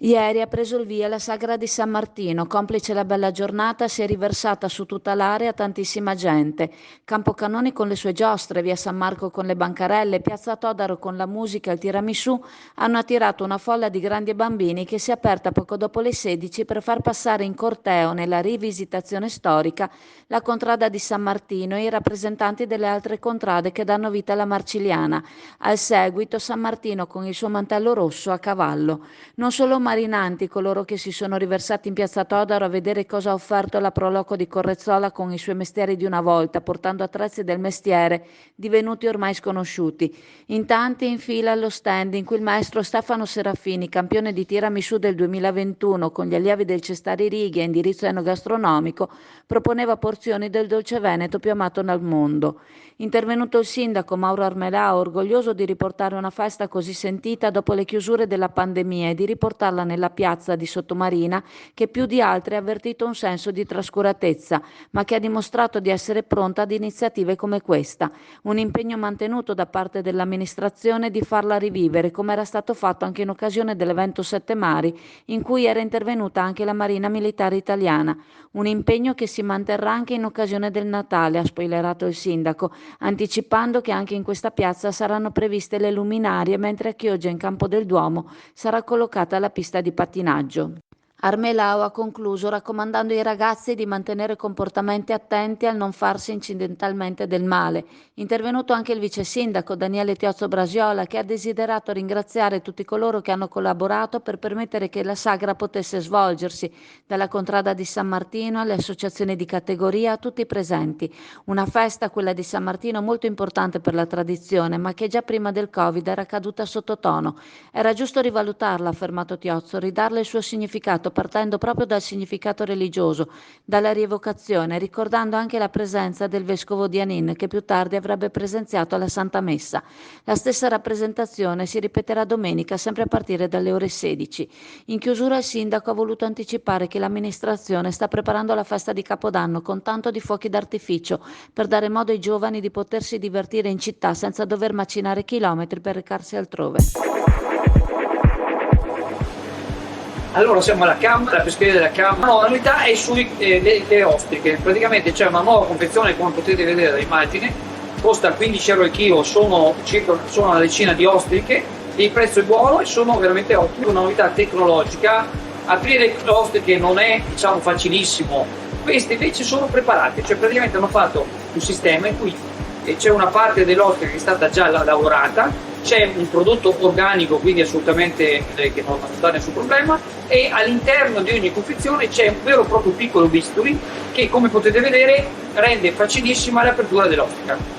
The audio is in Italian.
Ieri ha preso il via la sagra di San Martino, complice la bella giornata, si è riversata su tutta l'area tantissima gente. Campocanoni con le sue giostre, via San Marco con le bancarelle, piazza Todaro con la musica e il tiramisù hanno attirato una folla di grandi e bambini che si è aperta poco dopo le 16 per far passare in corteo nella rivisitazione storica la contrada di San Martino e i rappresentanti delle altre contrade che danno vita alla Marciliana. Al seguito San Martino con il suo mantello rosso a cavallo. Non solo marinanti coloro che si sono riversati in piazza Todaro a vedere cosa ha offerto la Proloco di Correzzola con i suoi mestieri di una volta, portando attrezzi del mestiere divenuti ormai sconosciuti. In tanti in fila allo stand in cui il maestro Stefano Serafini, campione di tiramisù del 2021 con gli allievi del Cestari Righi a indirizzo enogastronomico, proponeva porzioni del dolce veneto più amato nel mondo. Intervenuto il sindaco Mauro Armelao, orgoglioso di riportare una festa così sentita dopo le chiusure della pandemia e di riportarla nella piazza di Sottomarina, che più di altre ha avvertito un senso di trascuratezza, ma che ha dimostrato di essere pronta ad iniziative come questa. Un impegno mantenuto da parte dell'amministrazione di farla rivivere, come era stato fatto anche in occasione dell'evento Sette Mari, in cui era intervenuta anche la Marina Militare Italiana. Un impegno che si manterrà anche in occasione del Natale, ha spoilerato il sindaco, anticipando che anche in questa piazza saranno previste le luminarie, mentre a Chioggia in Campo del Duomo sarà collocata la pista di pattinaggio. Armelao ha concluso raccomandando ai ragazzi di mantenere comportamenti attenti al non farsi incidentalmente del male. Intervenuto anche il vice sindaco Daniele Tiozzo Brasiola, che ha desiderato ringraziare tutti coloro che hanno collaborato per permettere che la sagra potesse svolgersi, dalla contrada di San Martino alle associazioni di categoria, a tutti i presenti. Una festa, quella di San Martino, molto importante per la tradizione, ma che già prima del Covid era caduta sottotono. Era giusto rivalutarla, ha affermato Tiozzo, ridarle il suo significato partendo proprio dal significato religioso, dalla rievocazione, ricordando anche la presenza del vescovo di Anin, che più tardi avrebbe presenziato alla Santa Messa. La stessa rappresentazione si ripeterà domenica, sempre a partire dalle ore 16. In chiusura il sindaco ha voluto anticipare che l'amministrazione sta preparando la festa di Capodanno con tanto di fuochi d'artificio per dare modo ai giovani di potersi divertire in città senza dover macinare chilometri per recarsi altrove. Allora siamo alla Camera, la pescheria della Camera. La novità è le ostriche. Praticamente c'è una nuova confezione, come potete vedere dall'immagine, costa 15 euro il chilo, sono una decina di ostriche, il prezzo è buono e sono veramente ottime. Una novità tecnologica, aprire le ostriche non è facilissimo, queste invece sono preparate, cioè praticamente hanno fatto un sistema in cui c'è una parte dell'ostrica che è stata già lavorata, c'è un prodotto organico, quindi assolutamente che non dà nessun problema, e all'interno di ogni confezione c'è un vero e proprio piccolo bisturi che, come potete vedere, rende facilissima l'apertura dell'ostica.